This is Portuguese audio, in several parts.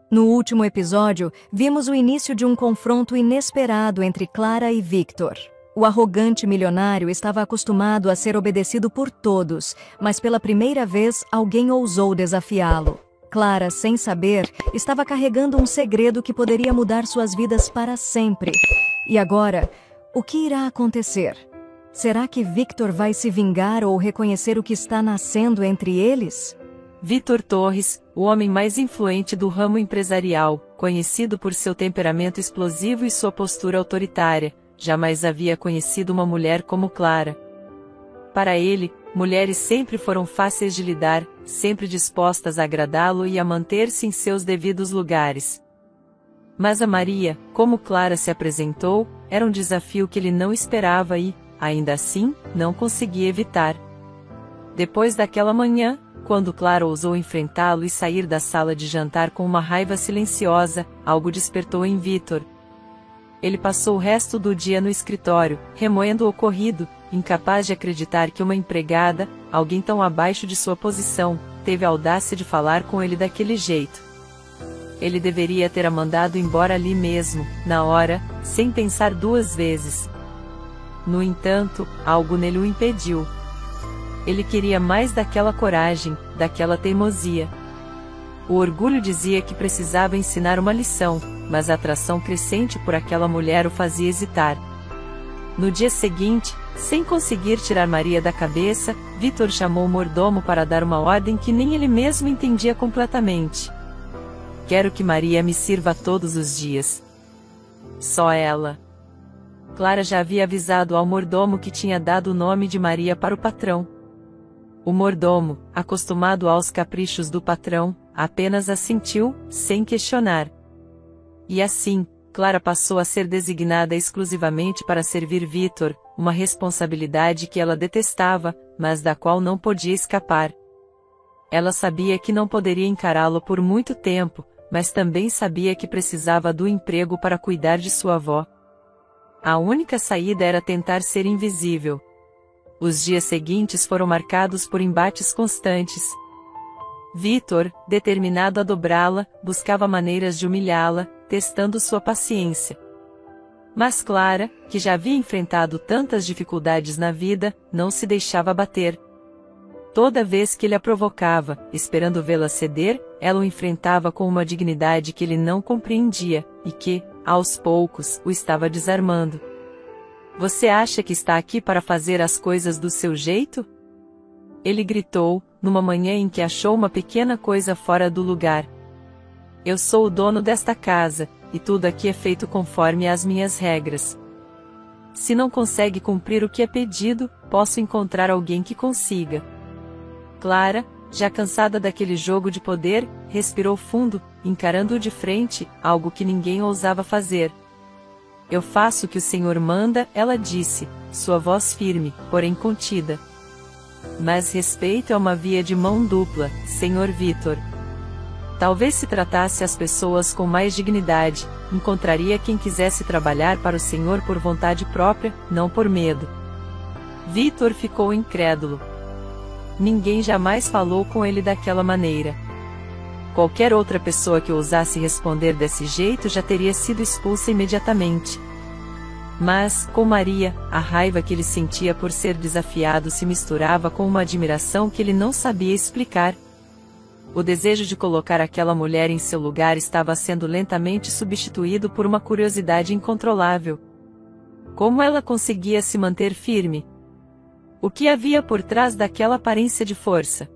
No último episódio, vimos o início de um confronto inesperado entre Clara e Victor. O arrogante milionário estava acostumado a ser obedecido por todos, mas pela primeira vez alguém ousou desafiá-lo. Clara, sem saber, estava carregando um segredo que poderia mudar suas vidas para sempre. E agora, o que irá acontecer? Será que Victor vai se vingar ou reconhecer o que está nascendo entre eles? Victor Torres, o homem mais influente do ramo empresarial, conhecido por seu temperamento explosivo e sua postura autoritária, jamais havia conhecido uma mulher como Clara. Para ele, mulheres sempre foram fáceis de lidar, sempre dispostas a agradá-lo e a manter-se em seus devidos lugares. Mas a Maria, como Clara se apresentou, era um desafio que ele não esperava e, ainda assim, não conseguia evitar. Depois daquela manhã, quando Clara ousou enfrentá-lo e sair da sala de jantar com uma raiva silenciosa, algo despertou em Victor. Ele passou o resto do dia no escritório, remoendo o ocorrido, incapaz de acreditar que uma empregada, alguém tão abaixo de sua posição, teve a audácia de falar com ele daquele jeito. Ele deveria ter a mandado embora ali mesmo, na hora, sem pensar duas vezes. No entanto, algo nele o impediu. Ele queria mais daquela coragem, daquela teimosia. O orgulho dizia que precisava ensinar uma lição, mas a atração crescente por aquela mulher o fazia hesitar. No dia seguinte, sem conseguir tirar Maria da cabeça, Victor chamou o mordomo para dar uma ordem que nem ele mesmo entendia completamente. Quero que Maria me sirva todos os dias. Só ela. Clara já havia avisado ao mordomo que tinha dado o nome de Maria para o patrão. O mordomo, acostumado aos caprichos do patrão, apenas assentiu, sem questionar. E assim, Clara passou a ser designada exclusivamente para servir Victor, uma responsabilidade que ela detestava, mas da qual não podia escapar. Ela sabia que não poderia encará-lo por muito tempo, mas também sabia que precisava do emprego para cuidar de sua avó. A única saída era tentar ser invisível. Os dias seguintes foram marcados por embates constantes. Victor, determinado a dobrá-la, buscava maneiras de humilhá-la, testando sua paciência. Mas Clara, que já havia enfrentado tantas dificuldades na vida, não se deixava abater. Toda vez que ele a provocava, esperando vê-la ceder, ela o enfrentava com uma dignidade que ele não compreendia, e que, aos poucos, o estava desarmando. Você acha que está aqui para fazer as coisas do seu jeito? Ele gritou, numa manhã em que achou uma pequena coisa fora do lugar. Eu sou o dono desta casa, e tudo aqui é feito conforme as minhas regras. Se não consegue cumprir o que é pedido, posso encontrar alguém que consiga. Clara, já cansada daquele jogo de poder, respirou fundo, encarando-o de frente, algo que ninguém ousava fazer. Eu faço o que o senhor manda, ela disse, sua voz firme, porém contida. Mas respeito é uma via de mão dupla, senhor Victor. Talvez se tratasse as pessoas com mais dignidade, encontraria quem quisesse trabalhar para o senhor por vontade própria, não por medo. Victor ficou incrédulo. Ninguém jamais falou com ele daquela maneira. Qualquer outra pessoa que ousasse responder desse jeito já teria sido expulsa imediatamente. Mas, com Maria, a raiva que ele sentia por ser desafiado se misturava com uma admiração que ele não sabia explicar. O desejo de colocar aquela mulher em seu lugar estava sendo lentamente substituído por uma curiosidade incontrolável. Como ela conseguia se manter firme? O que havia por trás daquela aparência de força?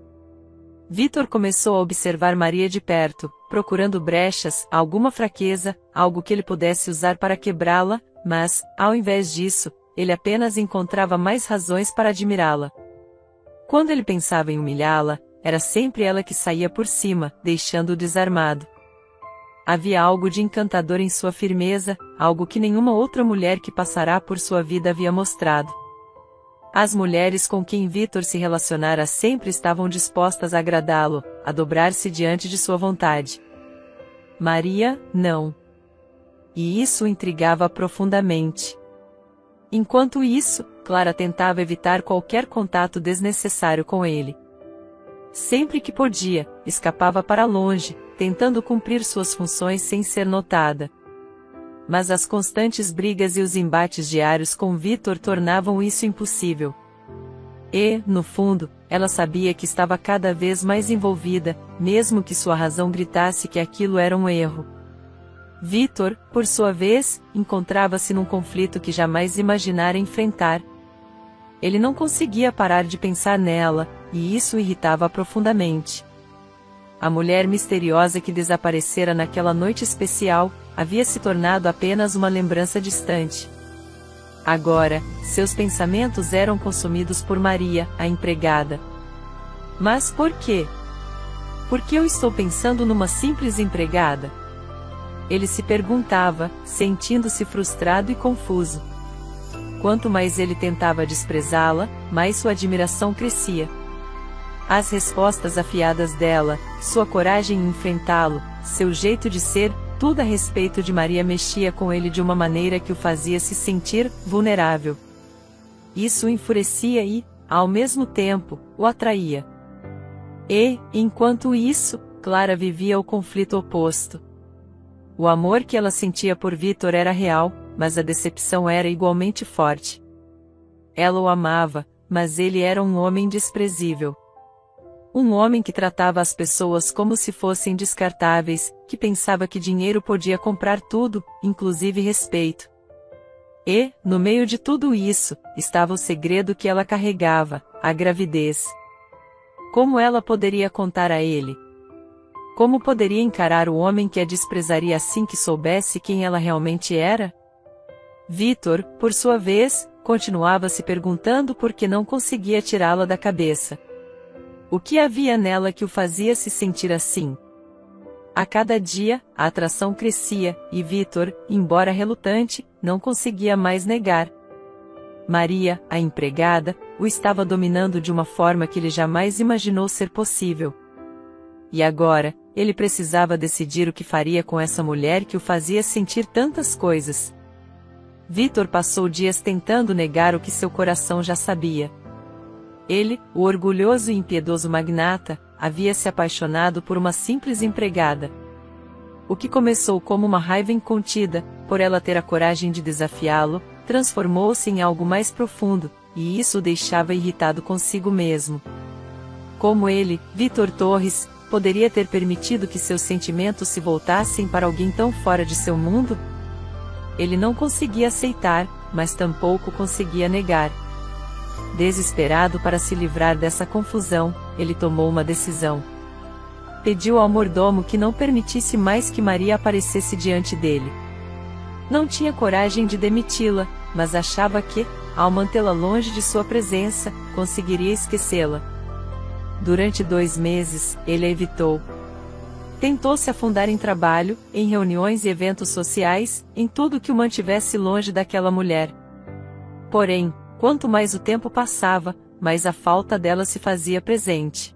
Victor começou a observar Maria de perto, procurando brechas, alguma fraqueza, algo que ele pudesse usar para quebrá-la, mas, ao invés disso, ele apenas encontrava mais razões para admirá-la. Quando ele pensava em humilhá-la, era sempre ela que saía por cima, deixando-o desarmado. Havia algo de encantador em sua firmeza, algo que nenhuma outra mulher que passará por sua vida havia mostrado. As mulheres com quem Victor se relacionara sempre estavam dispostas a agradá-lo, a dobrar-se diante de sua vontade. Maria, não. E isso o intrigava profundamente. Enquanto isso, Clara tentava evitar qualquer contato desnecessário com ele. Sempre que podia, escapava para longe, tentando cumprir suas funções sem ser notada. Mas as constantes brigas e os embates diários com Victor tornavam isso impossível. E, no fundo, ela sabia que estava cada vez mais envolvida, mesmo que sua razão gritasse que aquilo era um erro. Victor, por sua vez, encontrava-se num conflito que jamais imaginara enfrentar. Ele não conseguia parar de pensar nela, e isso o irritava profundamente. A mulher misteriosa que desaparecera naquela noite especial, havia se tornado apenas uma lembrança distante. Agora, seus pensamentos eram consumidos por Maria, a empregada. Mas por quê? Por que eu estou pensando numa simples empregada? Ele se perguntava, sentindo-se frustrado e confuso. Quanto mais ele tentava desprezá-la, mais sua admiração crescia. As respostas afiadas dela, sua coragem em enfrentá-lo, seu jeito de ser, tudo a respeito de Maria mexia com ele de uma maneira que o fazia se sentir vulnerável. Isso o enfurecia e, ao mesmo tempo, o atraía. E, enquanto isso, Clara vivia o conflito oposto. O amor que ela sentia por Victor era real, mas a decepção era igualmente forte. Ela o amava, mas ele era um homem desprezível. Um homem que tratava as pessoas como se fossem descartáveis, que pensava que dinheiro podia comprar tudo, inclusive respeito. E, no meio de tudo isso, estava o segredo que ela carregava, a gravidez. Como ela poderia contar a ele? Como poderia encarar o homem que a desprezaria assim que soubesse quem ela realmente era? Victor, por sua vez, continuava se perguntando por que não conseguia tirá-la da cabeça. O que havia nela que o fazia se sentir assim? A cada dia, a atração crescia, e Victor, embora relutante, não conseguia mais negar. Maria, a empregada, o estava dominando de uma forma que ele jamais imaginou ser possível. E agora, ele precisava decidir o que faria com essa mulher que o fazia sentir tantas coisas. Victor passou dias tentando negar o que seu coração já sabia. Ele, o orgulhoso e impiedoso magnata, havia se apaixonado por uma simples empregada. O que começou como uma raiva incontida, por ela ter a coragem de desafiá-lo, transformou-se em algo mais profundo, e isso o deixava irritado consigo mesmo. Como ele, Victor Torres, poderia ter permitido que seus sentimentos se voltassem para alguém tão fora de seu mundo? Ele não conseguia aceitar, mas tampouco conseguia negar. Desesperado para se livrar dessa confusão, ele tomou uma decisão. Pediu ao mordomo que não permitisse mais que Maria aparecesse diante dele. Não tinha coragem de demiti-la, mas achava que, ao mantê-la longe de sua presença, conseguiria esquecê-la. Durante 2 meses, ele a evitou. Tentou se afundar em trabalho, em reuniões e eventos sociais, em tudo que o mantivesse longe daquela mulher. Porém, quanto mais o tempo passava, mais a falta dela se fazia presente.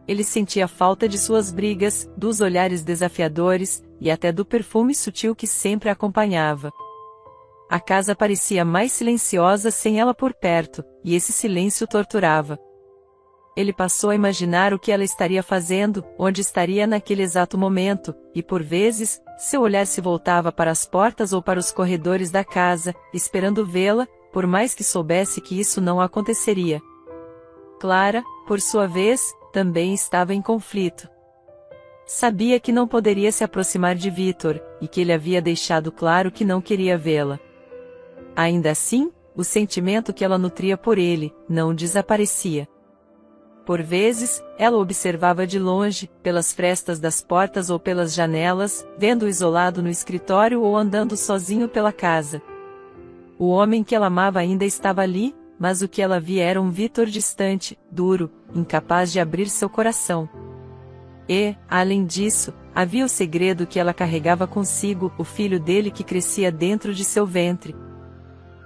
Ele sentia falta de suas brigas, dos olhares desafiadores, e até do perfume sutil que sempre a acompanhava. A casa parecia mais silenciosa sem ela por perto, e esse silêncio o torturava. Ele passou a imaginar o que ela estaria fazendo, onde estaria naquele exato momento, e por vezes, seu olhar se voltava para as portas ou para os corredores da casa, esperando vê-la, por mais que soubesse que isso não aconteceria. Clara, por sua vez, também estava em conflito. Sabia que não poderia se aproximar de Victor, e que ele havia deixado claro que não queria vê-la. Ainda assim, o sentimento que ela nutria por ele, não desaparecia. Por vezes, ela o observava de longe, pelas frestas das portas ou pelas janelas, vendo-o isolado no escritório ou andando sozinho pela casa. O homem que ela amava ainda estava ali, mas o que ela via era um Victor distante, duro, incapaz de abrir seu coração. E, além disso, havia o segredo que ela carregava consigo, o filho dele que crescia dentro de seu ventre.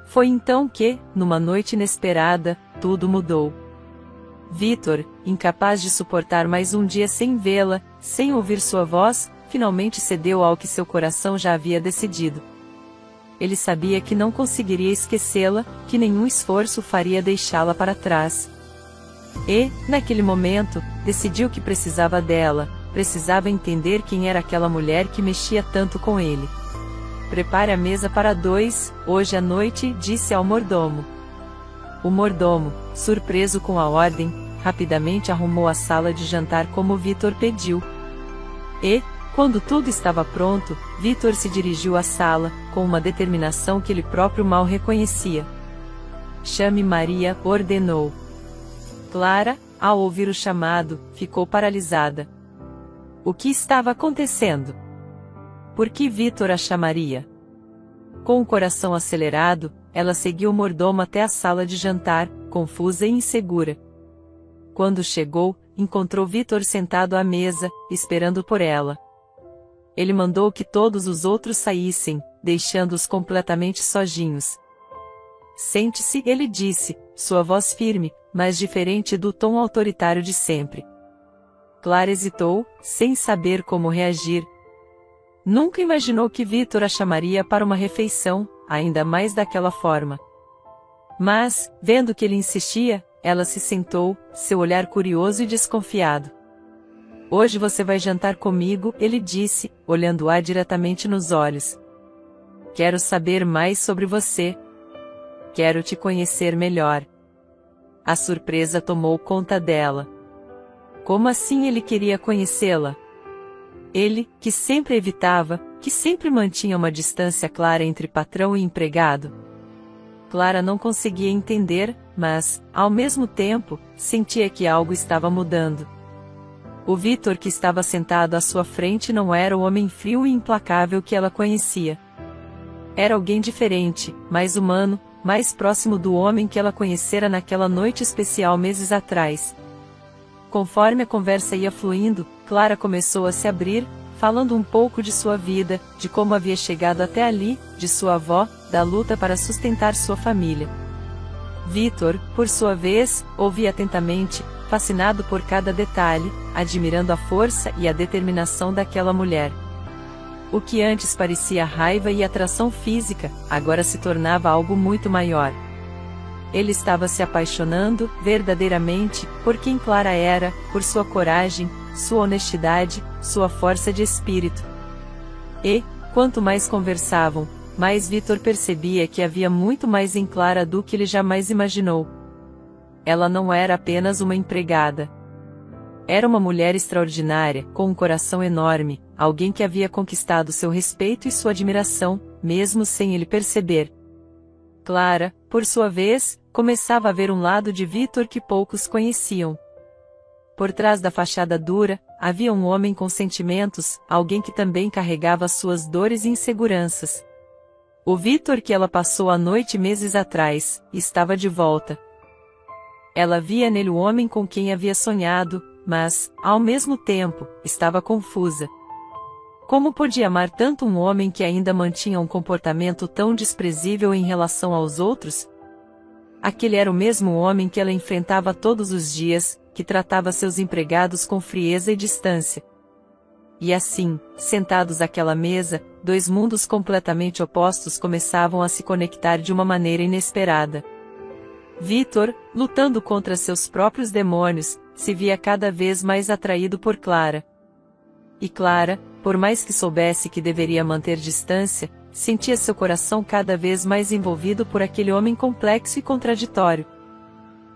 Foi então que, numa noite inesperada, tudo mudou. Victor, incapaz de suportar mais um dia sem vê-la, sem ouvir sua voz, finalmente cedeu ao que seu coração já havia decidido. Ele sabia que não conseguiria esquecê-la, que nenhum esforço faria deixá-la para trás. E, naquele momento, decidiu que precisava dela, precisava entender quem era aquela mulher que mexia tanto com ele. Prepare a mesa para 2, hoje à noite, disse ao mordomo. O mordomo, surpreso com a ordem, rapidamente arrumou a sala de jantar como Victor pediu. E, quando tudo estava pronto, Victor se dirigiu à sala, com uma determinação que ele próprio mal reconhecia. Chame Maria, ordenou. Clara, ao ouvir o chamado, ficou paralisada. O que estava acontecendo? Por que Victor a chamaria? Com o coração acelerado, ela seguiu o mordomo até a sala de jantar, confusa e insegura. Quando chegou, encontrou Victor sentado à mesa, esperando por ela. Ele mandou que todos os outros saíssem, deixando-os completamente sozinhos. Sente-se, ele disse, sua voz firme, mas diferente do tom autoritário de sempre. Clara hesitou, sem saber como reagir. Nunca imaginou que Victor a chamaria para uma refeição, ainda mais daquela forma. Mas, vendo que ele insistia, ela se sentou, seu olhar curioso e desconfiado. Hoje você vai jantar comigo, ele disse, olhando-a diretamente nos olhos. Quero saber mais sobre você. Quero te conhecer melhor. A surpresa tomou conta dela. Como assim ele queria conhecê-la? Ele, que sempre evitava, que sempre mantinha uma distância clara entre patrão e empregado. Clara não conseguia entender, mas, ao mesmo tempo, sentia que algo estava mudando. O Victor que estava sentado à sua frente não era o homem frio e implacável que ela conhecia. Era alguém diferente, mais humano, mais próximo do homem que ela conhecera naquela noite especial meses atrás. Conforme a conversa ia fluindo, Clara começou a se abrir, falando um pouco de sua vida, de como havia chegado até ali, de sua avó, da luta para sustentar sua família. Victor, por sua vez, ouvia atentamente, fascinado por cada detalhe, admirando a força e a determinação daquela mulher. O que antes parecia raiva e atração física, agora se tornava algo muito maior. Ele estava se apaixonando, verdadeiramente, por quem Clara era, por sua coragem, sua honestidade, sua força de espírito. E, quanto mais conversavam, mais Victor percebia que havia muito mais em Clara do que ele jamais imaginou. Ela não era apenas uma empregada. Era uma mulher extraordinária, com um coração enorme, alguém que havia conquistado seu respeito e sua admiração, mesmo sem ele perceber. Clara, por sua vez, começava a ver um lado de Victor que poucos conheciam. Por trás da fachada dura, havia um homem com sentimentos, alguém que também carregava suas dores e inseguranças. O Victor que ela passou a noite meses atrás, estava de volta. Ela via nele o homem com quem havia sonhado, mas, ao mesmo tempo, estava confusa. Como podia amar tanto um homem que ainda mantinha um comportamento tão desprezível em relação aos outros? Aquele era o mesmo homem que ela enfrentava todos os dias, que tratava seus empregados com frieza e distância. E assim, sentados àquela mesa, dois mundos completamente opostos começavam a se conectar de uma maneira inesperada. Victor, lutando contra seus próprios demônios, se via cada vez mais atraído por Clara. E Clara, por mais que soubesse que deveria manter distância, sentia seu coração cada vez mais envolvido por aquele homem complexo e contraditório.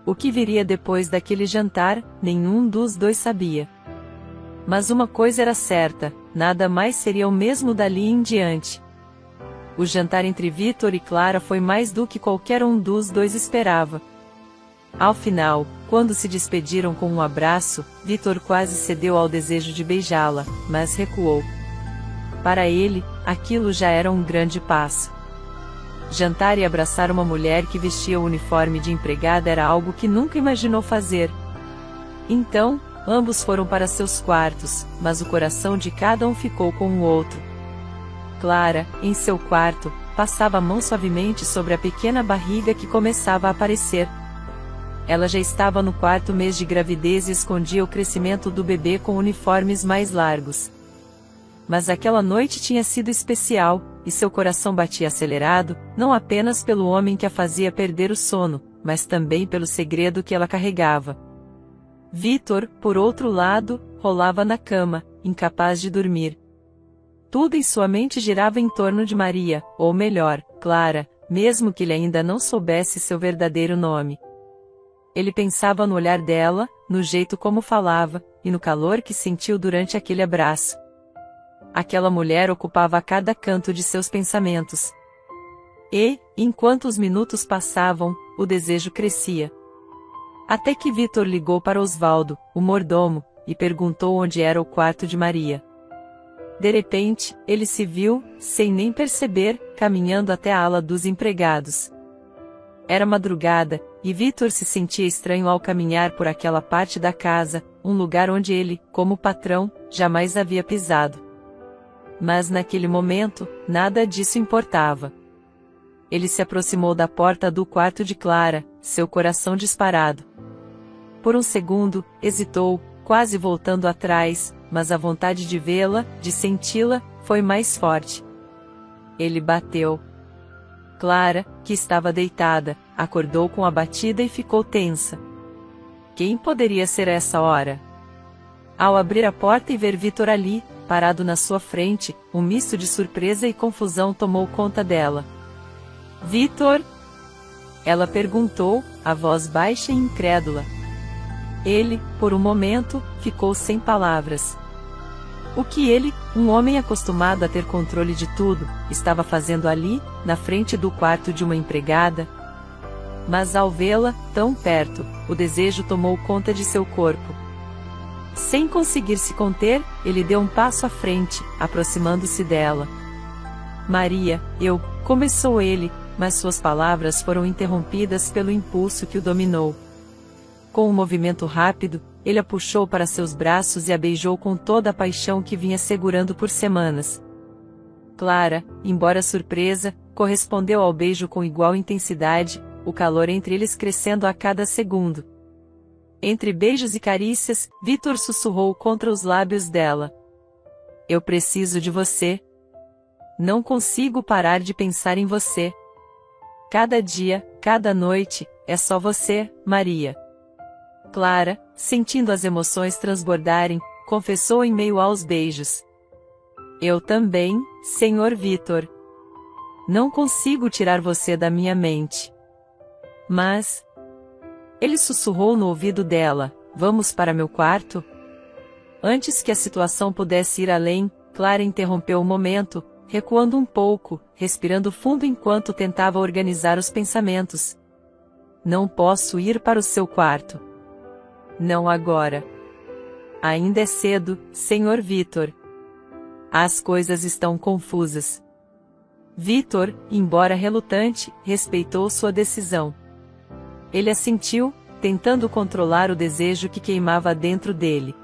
O que viria depois daquele jantar, nenhum dos dois sabia. Mas uma coisa era certa, nada mais seria o mesmo dali em diante. O jantar entre Victor e Clara foi mais do que qualquer um dos dois esperava. Ao final, quando se despediram com um abraço, Victor quase cedeu ao desejo de beijá-la, mas recuou. Para ele, aquilo já era um grande passo. Jantar e abraçar uma mulher que vestia o uniforme de empregada era algo que nunca imaginou fazer. Então, ambos foram para seus quartos, mas o coração de cada um ficou com o outro. Clara, em seu quarto, passava a mão suavemente sobre a pequena barriga que começava a aparecer. Ela já estava no quarto mês de gravidez e escondia o crescimento do bebê com uniformes mais largos. Mas aquela noite tinha sido especial, e seu coração batia acelerado, não apenas pelo homem que a fazia perder o sono, mas também pelo segredo que ela carregava. Victor, por outro lado, rolava na cama, incapaz de dormir. Tudo em sua mente girava em torno de Maria, ou melhor, Clara, mesmo que ele ainda não soubesse seu verdadeiro nome. Ele pensava no olhar dela, no jeito como falava, e no calor que sentiu durante aquele abraço. Aquela mulher ocupava cada canto de seus pensamentos. E, enquanto os minutos passavam, o desejo crescia. Até que Vitor ligou para Osvaldo, o mordomo, e perguntou onde era o quarto de Maria. De repente, ele se viu, sem nem perceber, caminhando até a ala dos empregados. Era madrugada, e Vitor se sentia estranho ao caminhar por aquela parte da casa, um lugar onde ele, como patrão, jamais havia pisado. Mas naquele momento, nada disso importava. Ele se aproximou da porta do quarto de Clara, seu coração disparado. Por um segundo, hesitou, quase voltando atrás, mas a vontade de vê-la, de senti-la, foi mais forte. Ele bateu. Clara, que estava deitada, acordou com a batida e ficou tensa. Quem poderia ser essa hora? Ao abrir a porta e ver Vitor ali, parado na sua frente, um misto de surpresa e confusão tomou conta dela. Vitor? Ela perguntou, a voz baixa e incrédula. Ele, por um momento, ficou sem palavras. O que ele, um homem acostumado a ter controle de tudo, estava fazendo ali, na frente do quarto de uma empregada? Mas ao vê-la, tão perto, o desejo tomou conta de seu corpo. Sem conseguir se conter, ele deu um passo à frente, aproximando-se dela. Maria, começou ele, mas suas palavras foram interrompidas pelo impulso que o dominou. Com um movimento rápido, ele a puxou para seus braços e a beijou com toda a paixão que vinha segurando por semanas. Clara, embora surpresa, correspondeu ao beijo com igual intensidade, o calor entre eles crescendo a cada segundo. Entre beijos e carícias, Vitor sussurrou contra os lábios dela. Eu preciso de você. Não consigo parar de pensar em você. Cada dia, cada noite, é só você, Maria. Clara, sentindo as emoções transbordarem, confessou em meio aos beijos. Eu também, Senhor Vitor. Não consigo tirar você da minha mente. Mas... Ele sussurrou no ouvido dela, vamos para meu quarto? Antes que a situação pudesse ir além, Clara interrompeu o momento, recuando um pouco, respirando fundo enquanto tentava organizar os pensamentos. Não posso ir para o seu quarto. Não agora. Ainda é cedo, Senhor Vitor. As coisas estão confusas. Vitor, embora relutante, respeitou sua decisão. Ele assentiu, tentando controlar o desejo que queimava dentro dele.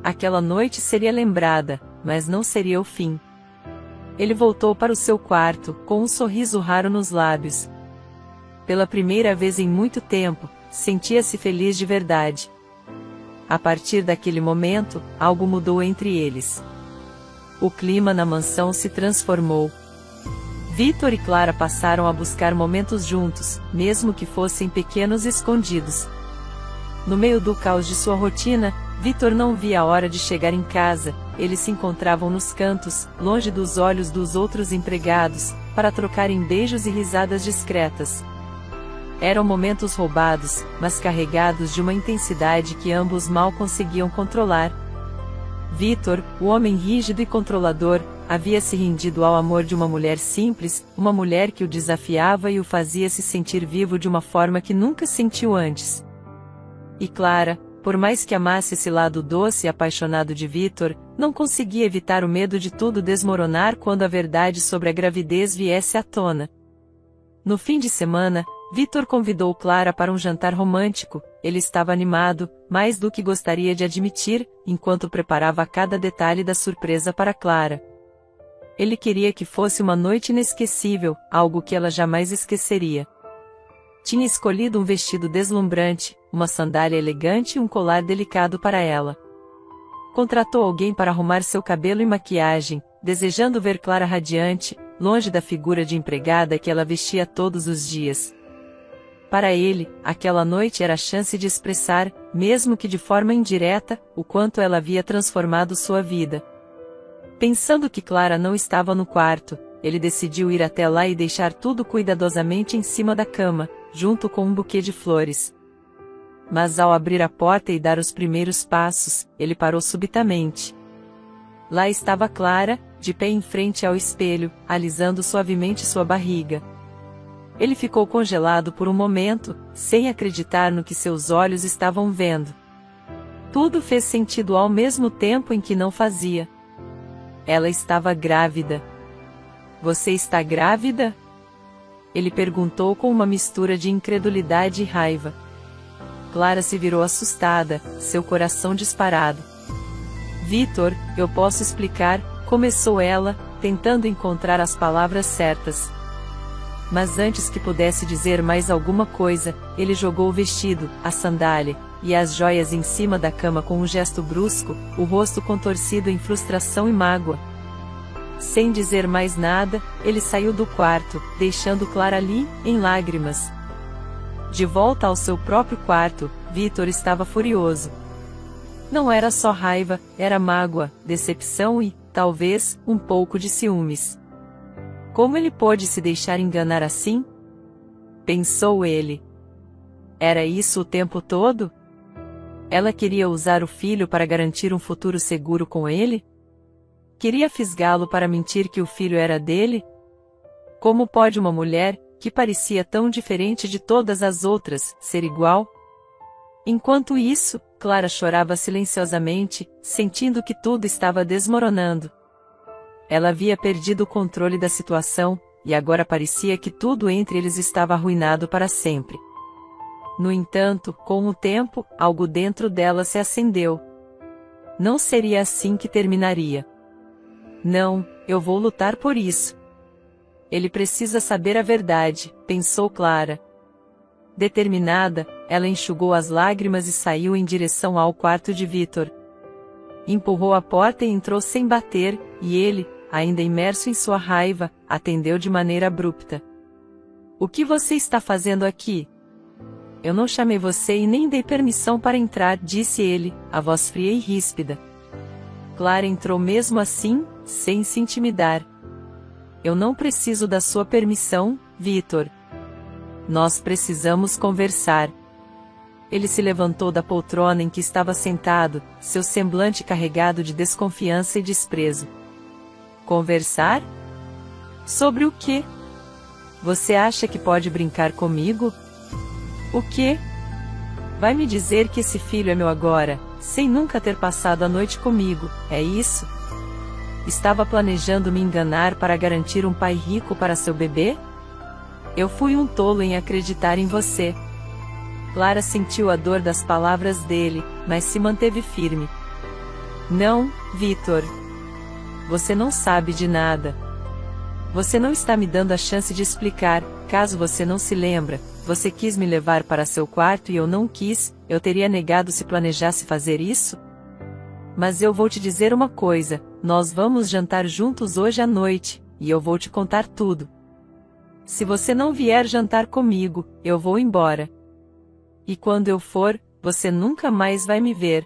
Aquela noite seria lembrada, mas não seria o fim. Ele voltou para o seu quarto, com um sorriso raro nos lábios. Pela primeira vez em muito tempo, sentia-se feliz de verdade. A partir daquele momento, algo mudou entre eles. O clima na mansão se transformou. Vitor e Clara passaram a buscar momentos juntos, mesmo que fossem pequenos e escondidos. No meio do caos de sua rotina, Vitor não via a hora de chegar em casa. Eles se encontravam nos cantos, longe dos olhos dos outros empregados, para trocarem beijos e risadas discretas. Eram momentos roubados, mas carregados de uma intensidade que ambos mal conseguiam controlar. Vitor, o homem rígido e controlador, havia se rendido ao amor de uma mulher simples, uma mulher que o desafiava e o fazia se sentir vivo de uma forma que nunca sentiu antes. E Clara, por mais que amasse esse lado doce e apaixonado de Vitor, não conseguia evitar o medo de tudo desmoronar quando a verdade sobre a gravidez viesse à tona. No fim de semana, Vitor convidou Clara para um jantar romântico. Ele estava animado, mais do que gostaria de admitir, enquanto preparava cada detalhe da surpresa para Clara. Ele queria que fosse uma noite inesquecível, algo que ela jamais esqueceria. Tinha escolhido um vestido deslumbrante, uma sandália elegante e um colar delicado para ela. Contratou alguém para arrumar seu cabelo e maquiagem, desejando ver Clara radiante, longe da figura de empregada que ela vestia todos os dias. Para ele, aquela noite era a chance de expressar, mesmo que de forma indireta, o quanto ela havia transformado sua vida. Pensando que Clara não estava no quarto, ele decidiu ir até lá e deixar tudo cuidadosamente em cima da cama, junto com um buquê de flores. Mas ao abrir a porta e dar os primeiros passos, ele parou subitamente. Lá estava Clara, de pé em frente ao espelho, alisando suavemente sua barriga. Ele ficou congelado por um momento, sem acreditar no que seus olhos estavam vendo. Tudo fez sentido ao mesmo tempo em que não fazia. Ela estava grávida. Você está grávida? Ele perguntou com uma mistura de incredulidade e raiva. Clara se virou assustada, seu coração disparado. Victor, eu posso explicar, começou ela, tentando encontrar as palavras certas. Mas antes que pudesse dizer mais alguma coisa, ele jogou o vestido, a sandália, e as joias em cima da cama com um gesto brusco, o rosto contorcido em frustração e mágoa. Sem dizer mais nada, ele saiu do quarto, deixando Clara ali, em lágrimas. De volta ao seu próprio quarto, Victor estava furioso. Não era só raiva, era mágoa, decepção e, talvez, um pouco de ciúmes. Como ele pôde se deixar enganar assim? Pensou ele. Era isso o tempo todo? Ela queria usar o filho para garantir um futuro seguro com ele? Queria fisgá-lo para mentir que o filho era dele? Como pode uma mulher, que parecia tão diferente de todas as outras, ser igual? Enquanto isso, Clara chorava silenciosamente, sentindo que tudo estava desmoronando. Ela havia perdido o controle da situação, e agora parecia que tudo entre eles estava arruinado para sempre. No entanto, com o tempo, algo dentro dela se acendeu. Não seria assim que terminaria. Não, eu vou lutar por isso. Ele precisa saber a verdade, pensou Clara. Determinada, ela enxugou as lágrimas e saiu em direção ao quarto de Victor. Empurrou a porta e entrou sem bater, e ele, ainda imerso em sua raiva, atendeu de maneira abrupta. O que você está fazendo aqui? Eu não chamei você e nem dei permissão para entrar, disse ele, a voz fria e ríspida. Clara entrou mesmo assim, sem se intimidar. Eu não preciso da sua permissão, Victor. Nós precisamos conversar. Ele se levantou da poltrona em que estava sentado, seu semblante carregado de desconfiança e desprezo. Conversar? Sobre o quê? Você acha que pode brincar comigo? O quê? Vai me dizer que esse filho é meu agora, sem nunca ter passado a noite comigo, é isso? Estava planejando me enganar para garantir um pai rico para seu bebê? Eu fui um tolo em acreditar em você. Clara sentiu a dor das palavras dele, mas se manteve firme. Não, Victor. Você não sabe de nada. Você não está me dando a chance de explicar, caso você não se lembra. Você quis me levar para seu quarto e eu não quis, eu teria negado se planejasse fazer isso? Mas eu vou te dizer uma coisa, nós vamos jantar juntos hoje à noite, e eu vou te contar tudo. Se você não vier jantar comigo, eu vou embora. E quando eu for, você nunca mais vai me ver.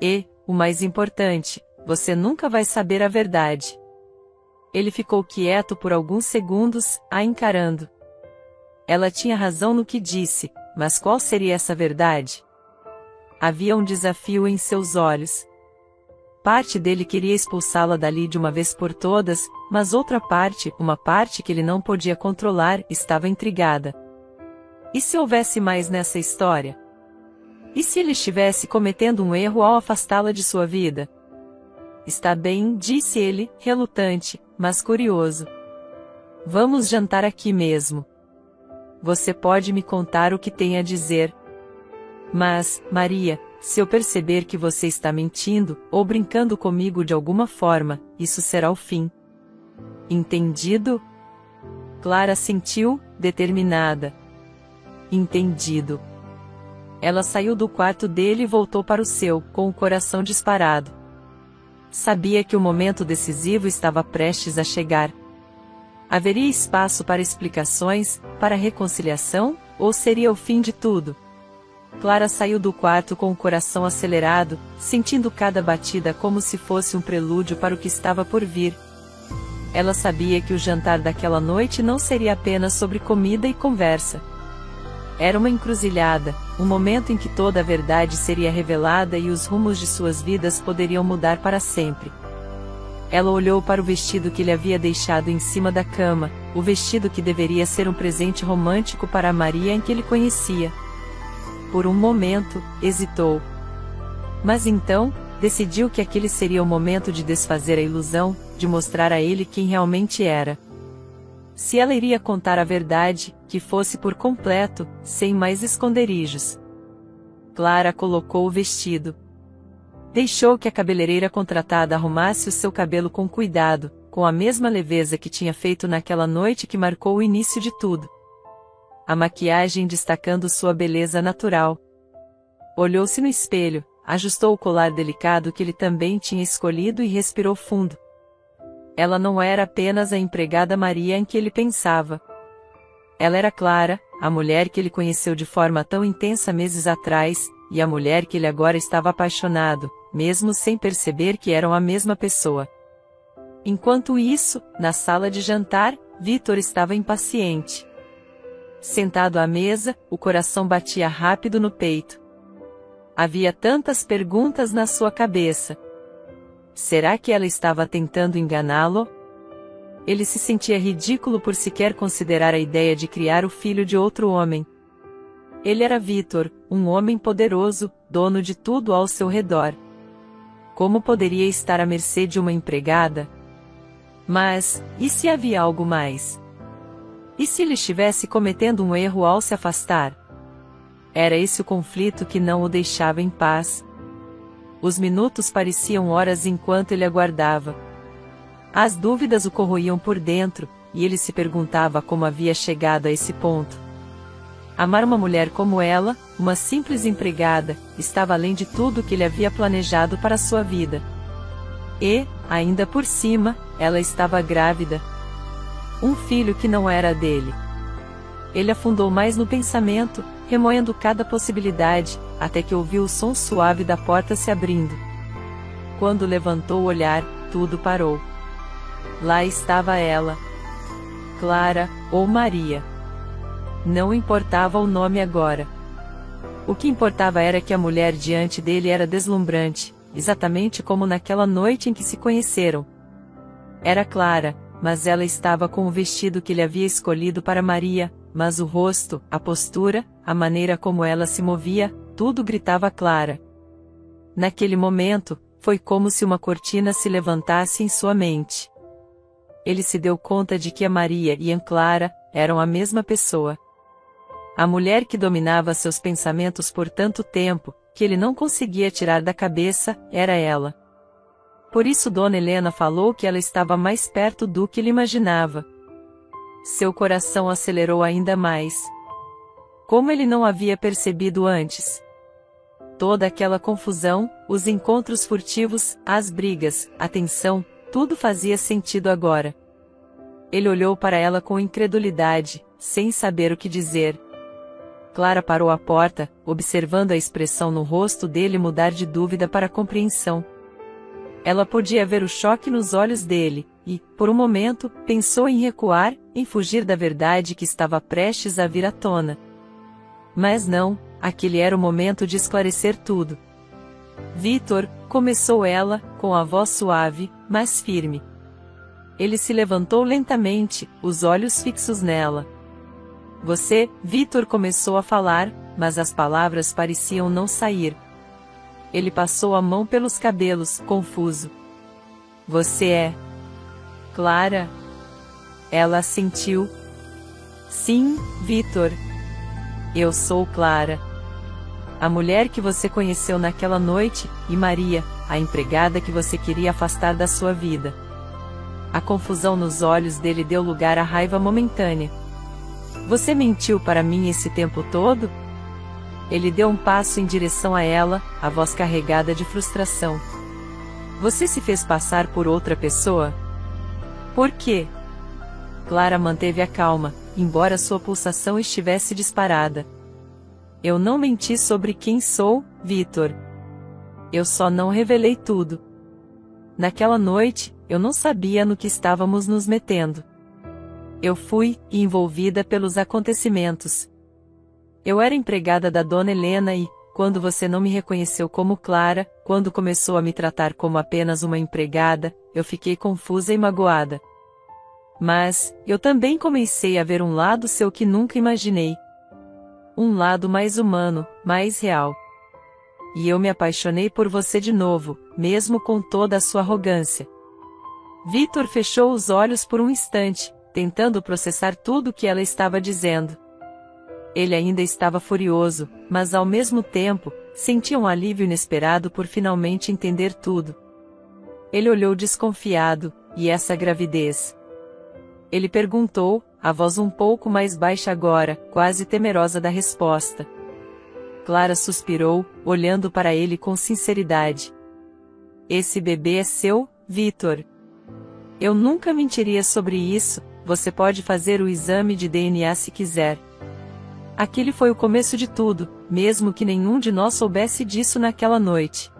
E, o mais importante, você nunca vai saber a verdade. Ele ficou quieto por alguns segundos, a encarando. Ela tinha razão no que disse, mas qual seria essa verdade? Havia um desafio em seus olhos. Parte dele queria expulsá-la dali de uma vez por todas, mas outra parte, uma parte que ele não podia controlar, estava intrigada. E se houvesse mais nessa história? E se ele estivesse cometendo um erro ao afastá-la de sua vida? Está bem, disse ele, relutante, mas curioso. Vamos jantar aqui mesmo. Você pode me contar o que tem a dizer. Mas, Maria, se eu perceber que você está mentindo, ou brincando comigo de alguma forma, isso será o fim. Entendido? Clara assentiu, determinada. Entendido. Ela saiu do quarto dele e voltou para o seu, com o coração disparado. Sabia que o momento decisivo estava prestes a chegar. Haveria espaço para explicações, para reconciliação? Ou seria o fim de tudo? Clara saiu do quarto com o coração acelerado, sentindo cada batida como se fosse um prelúdio para o que estava por vir. Ela sabia que o jantar daquela noite não seria apenas sobre comida e conversa. Era uma encruzilhada, um momento em que toda a verdade seria revelada e os rumos de suas vidas poderiam mudar para sempre. Ela olhou para o vestido que ele havia deixado em cima da cama, o vestido que deveria ser um presente romântico para a Maria em que ele conhecia. Por um momento, hesitou. Mas então, decidiu que aquele seria o momento de desfazer a ilusão, de mostrar a ele quem realmente era. Se ela iria contar a verdade, que fosse por completo, sem mais esconderijos. Clara colocou o vestido. Deixou que a cabeleireira contratada arrumasse o seu cabelo com cuidado, com a mesma leveza que tinha feito naquela noite que marcou o início de tudo. A maquiagem destacando sua beleza natural. Olhou-se no espelho, ajustou o colar delicado que ele também tinha escolhido e respirou fundo. Ela não era apenas a empregada Maria em que ele pensava. Ela era Clara, a mulher que ele conheceu de forma tão intensa meses atrás, e a mulher que ele agora estava apaixonado, mesmo sem perceber que eram a mesma pessoa. Enquanto isso, na sala de jantar, Victor estava impaciente. Sentado à mesa, o coração batia rápido no peito. Havia tantas perguntas na sua cabeça. Será que ela estava tentando enganá-lo? Ele se sentia ridículo por sequer considerar a ideia de criar o filho de outro homem. Ele era Victor, um homem poderoso, dono de tudo ao seu redor. Como poderia estar à mercê de uma empregada? Mas, e se havia algo mais? E se ele estivesse cometendo um erro ao se afastar? Era esse o conflito que não o deixava em paz. Os minutos pareciam horas enquanto ele aguardava. As dúvidas o corroíam por dentro, e ele se perguntava como havia chegado a esse ponto. Amar uma mulher como ela, uma simples empregada, estava além de tudo que ele havia planejado para sua vida. E, ainda por cima, ela estava grávida. Um filho que não era dele. Ele afundou mais no pensamento, remoendo cada possibilidade, até que ouviu o som suave da porta se abrindo. Quando levantou o olhar, tudo parou. Lá estava ela. Clara, ou Maria. Não importava o nome agora. O que importava era que a mulher diante dele era deslumbrante, exatamente como naquela noite em que se conheceram. Era Clara, mas ela estava com o vestido que ele havia escolhido para Maria, mas o rosto, a postura, a maneira como ela se movia, tudo gritava Clara. Naquele momento, foi como se uma cortina se levantasse em sua mente. Ele se deu conta de que a Maria e a Clara eram a mesma pessoa. A mulher que dominava seus pensamentos por tanto tempo, que ele não conseguia tirar da cabeça, era ela. Por isso Dona Helena falou que ela estava mais perto do que ele imaginava. Seu coração acelerou ainda mais. Como ele não havia percebido antes. Toda aquela confusão, os encontros furtivos, as brigas, a tensão, tudo fazia sentido agora. Ele olhou para ela com incredulidade, sem saber o que dizer. Clara parou à porta, observando a expressão no rosto dele mudar de dúvida para compreensão. Ela podia ver o choque nos olhos dele, e, por um momento, pensou em recuar, em fugir da verdade que estava prestes a vir à tona. Mas não, aquele era o momento de esclarecer tudo. Victor, começou ela, com a voz suave, mas firme. Ele se levantou lentamente, os olhos fixos nela. Você, Victor começou a falar, mas as palavras pareciam não sair. Ele passou a mão pelos cabelos, confuso. Você é Clara? Ela assentiu. Sim, Victor. Eu sou Clara. A mulher que você conheceu naquela noite, e Maria, a empregada que você queria afastar da sua vida. A confusão nos olhos dele deu lugar à raiva momentânea. Você mentiu para mim esse tempo todo? Ele deu um passo em direção a ela, a voz carregada de frustração. Você se fez passar por outra pessoa? Por quê? Clara manteve a calma, embora sua pulsação estivesse disparada. Eu não menti sobre quem sou, Victor. Eu só não revelei tudo. Naquela noite, eu não sabia no que estávamos nos metendo. Eu fui envolvida pelos acontecimentos. Eu era empregada da Dona Helena e, quando você não me reconheceu como Clara, quando começou a me tratar como apenas uma empregada, eu fiquei confusa e magoada. Mas, eu também comecei a ver um lado seu que nunca imaginei. Um lado mais humano, mais real. E eu me apaixonei por você de novo, mesmo com toda a sua arrogância. Victor fechou os olhos por um instante, tentando processar tudo o que ela estava dizendo. Ele ainda estava furioso, mas ao mesmo tempo, sentia um alívio inesperado por finalmente entender tudo. Ele olhou desconfiado, e essa gravidez? Ele perguntou, a voz um pouco mais baixa agora, quase temerosa da resposta. Clara suspirou, olhando para ele com sinceridade. Esse bebê é seu, Victor. Eu nunca mentiria sobre isso, você pode fazer o exame de DNA se quiser. Aquele foi o começo de tudo, mesmo que nenhum de nós soubesse disso naquela noite.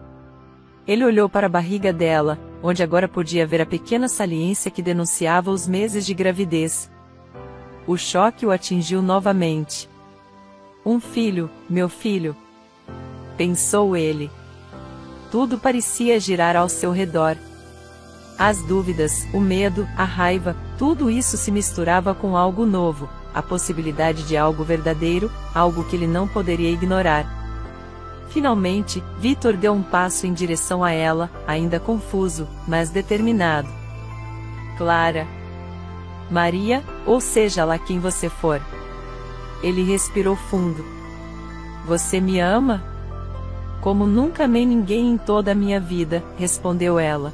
Ele olhou para a barriga dela, onde agora podia ver a pequena saliência que denunciava os meses de gravidez. O choque o atingiu novamente. Um filho, meu filho. Pensou ele. Tudo parecia girar ao seu redor. As dúvidas, o medo, a raiva, tudo isso se misturava com algo novo. A possibilidade de algo verdadeiro, algo que ele não poderia ignorar. Finalmente, Victor deu um passo em direção a ela, ainda confuso, mas determinado. Clara. Maria, ou seja lá quem você for. Ele respirou fundo. Você me ama? Como nunca amei ninguém em toda a minha vida, respondeu ela.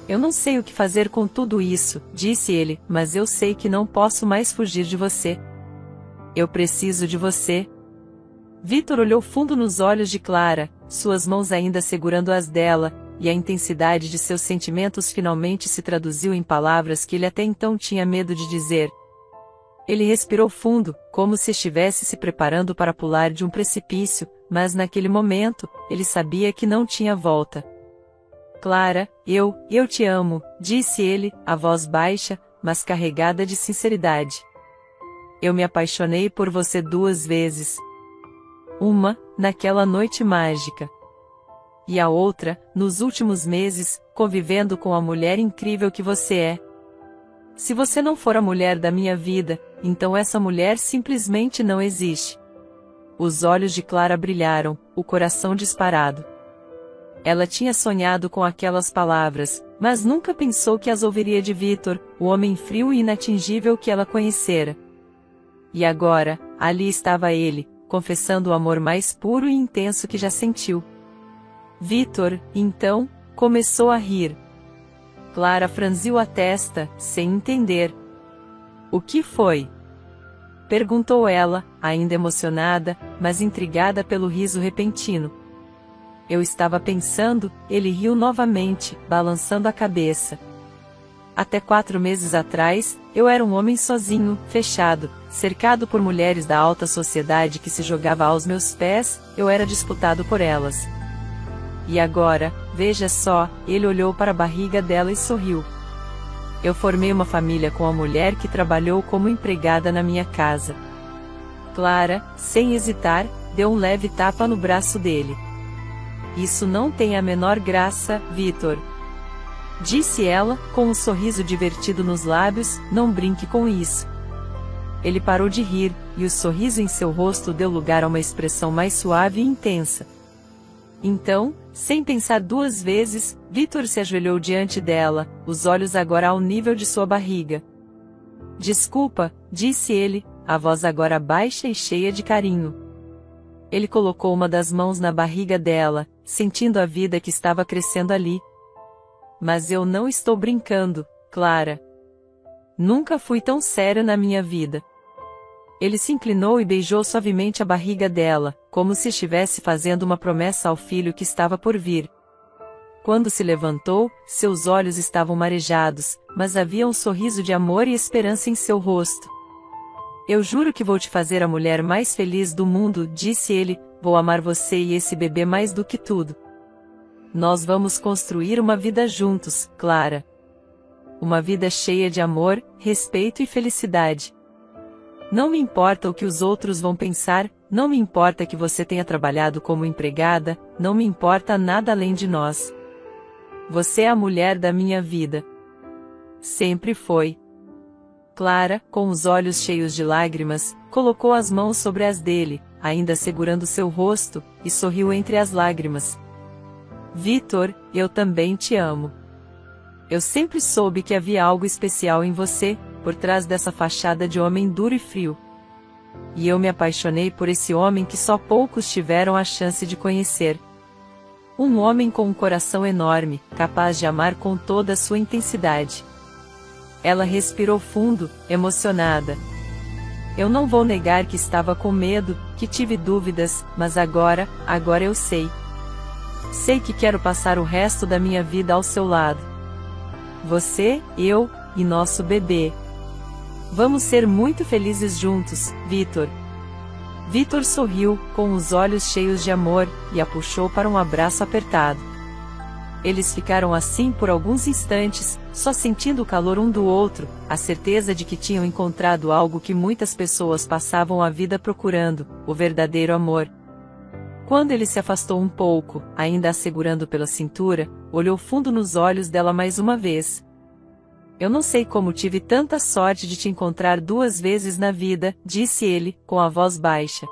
Eu não sei o que fazer com tudo isso, disse ele, mas eu sei que não posso mais fugir de você. Eu preciso de você. Victor olhou fundo nos olhos de Clara, suas mãos ainda segurando as dela, e a intensidade de seus sentimentos finalmente se traduziu em palavras que ele até então tinha medo de dizer. Ele respirou fundo, como se estivesse se preparando para pular de um precipício, mas naquele momento, ele sabia que não tinha volta. Clara, eu te amo, disse ele, a voz baixa, mas carregada de sinceridade. Eu me apaixonei por você 2 vezes. Uma, naquela noite mágica. E a outra, nos últimos meses, convivendo com a mulher incrível que você é. Se você não for a mulher da minha vida, então essa mulher simplesmente não existe. Os olhos de Clara brilharam, o coração disparado. Ela tinha sonhado com aquelas palavras, mas nunca pensou que as ouviria de Victor, o homem frio e inatingível que ela conhecera. E agora, ali estava ele, confessando o amor mais puro e intenso que já sentiu. Victor, então, começou a rir. Clara franziu a testa, sem entender. O que foi? Perguntou ela, ainda emocionada, mas intrigada pelo riso repentino. Eu estava pensando, ele riu novamente, balançando a cabeça. Até 4 meses atrás, eu era um homem sozinho, fechado, cercado por mulheres da alta sociedade que se jogava aos meus pés, eu era disputado por elas. E agora, veja só, ele olhou para a barriga dela e sorriu. Eu formei uma família com a mulher que trabalhou como empregada na minha casa. Clara, sem hesitar, deu um leve tapa no braço dele. Isso não tem a menor graça, Victor. Disse ela, com um sorriso divertido nos lábios, não brinque com isso. Ele parou de rir, e o sorriso em seu rosto deu lugar a uma expressão mais suave e intensa. Então, sem pensar 2 vezes, Victor se ajoelhou diante dela, os olhos agora ao nível de sua barriga. Desculpa, disse ele, a voz agora baixa e cheia de carinho. Ele colocou uma das mãos na barriga dela, sentindo a vida que estava crescendo ali. Mas eu não estou brincando, Clara. Nunca fui tão sério na minha vida. Ele se inclinou e beijou suavemente a barriga dela, como se estivesse fazendo uma promessa ao filho que estava por vir. Quando se levantou, seus olhos estavam marejados, mas havia um sorriso de amor e esperança em seu rosto. Eu juro que vou te fazer a mulher mais feliz do mundo, disse ele, vou amar você e esse bebê mais do que tudo. Nós vamos construir uma vida juntos, Clara. Uma vida cheia de amor, respeito e felicidade. Não me importa o que os outros vão pensar, não me importa que você tenha trabalhado como empregada, não me importa nada além de nós. Você é a mulher da minha vida. Sempre foi. Clara, com os olhos cheios de lágrimas, colocou as mãos sobre as dele, ainda segurando seu rosto, e sorriu entre as lágrimas. Victor, eu também te amo. Eu sempre soube que havia algo especial em você, por trás dessa fachada de homem duro e frio. E eu me apaixonei por esse homem que só poucos tiveram a chance de conhecer. Um homem com um coração enorme, capaz de amar com toda a sua intensidade. Ela respirou fundo, emocionada. Eu não vou negar que estava com medo, que tive dúvidas, mas agora eu sei. Sei que quero passar o resto da minha vida ao seu lado. Você, eu e nosso bebê. Vamos ser muito felizes juntos, Victor. Victor sorriu, com os olhos cheios de amor, e a puxou para um abraço apertado. Eles ficaram assim por alguns instantes, só sentindo o calor um do outro, a certeza de que tinham encontrado algo que muitas pessoas passavam a vida procurando, o verdadeiro amor. Quando ele se afastou um pouco, ainda a segurando pela cintura, olhou fundo nos olhos dela mais uma vez. Eu não sei como tive tanta sorte de te encontrar 2 vezes na vida, disse ele, com a voz baixa.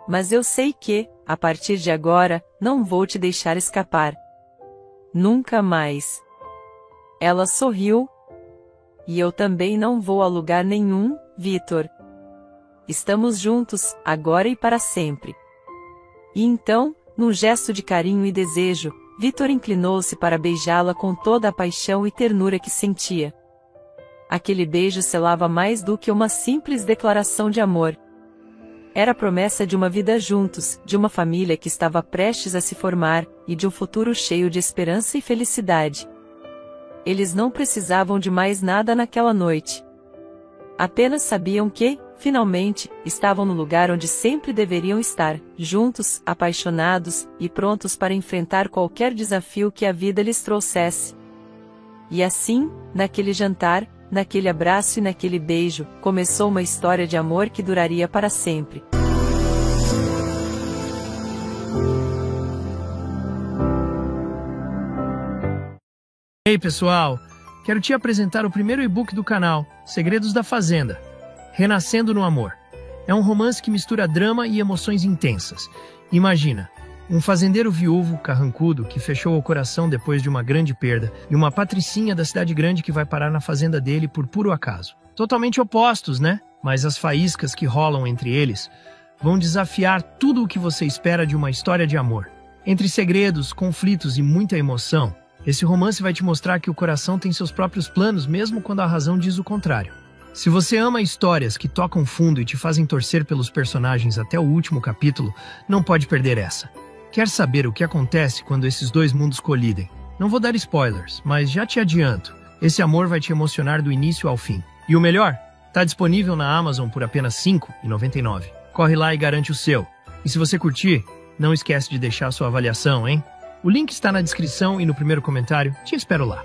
Mas eu sei que, a partir de agora, não vou te deixar escapar. Nunca mais. Ela sorriu. E eu também não vou a lugar nenhum, Victor. Estamos juntos, agora e para sempre. E então, num gesto de carinho e desejo, Victor inclinou-se para beijá-la com toda a paixão e ternura que sentia. Aquele beijo selava mais do que uma simples declaração de amor. Era a promessa de uma vida juntos, de uma família que estava prestes a se formar, e de um futuro cheio de esperança e felicidade. Eles não precisavam de mais nada naquela noite. Apenas sabiam que, finalmente, estavam no lugar onde sempre deveriam estar, juntos, apaixonados, e prontos para enfrentar qualquer desafio que a vida lhes trouxesse. E assim, naquele jantar, naquele abraço e naquele beijo, começou uma história de amor que duraria para sempre. Ei pessoal, quero te apresentar o primeiro e-book do canal, Segredos da Fazenda, Renascendo no Amor. É um romance que mistura drama e emoções intensas. Imagina, um fazendeiro viúvo, carrancudo, que fechou o coração depois de uma grande perda, e uma patricinha da cidade grande que vai parar na fazenda dele por puro acaso. Totalmente opostos, né? Mas as faíscas que rolam entre eles vão desafiar tudo o que você espera de uma história de amor. Entre segredos, conflitos e muita emoção, esse romance vai te mostrar que o coração tem seus próprios planos mesmo quando a razão diz o contrário. Se você ama histórias que tocam fundo e te fazem torcer pelos personagens até o último capítulo, não pode perder essa. Quer saber o que acontece quando esses dois mundos colidem? Não vou dar spoilers, mas já te adianto, esse amor vai te emocionar do início ao fim. E o melhor? Tá disponível na Amazon por apenas R$ 5,99. Corre lá e garante o seu. E se você curtir, não esquece de deixar sua avaliação, hein? O link está na descrição e no primeiro comentário. Te espero lá.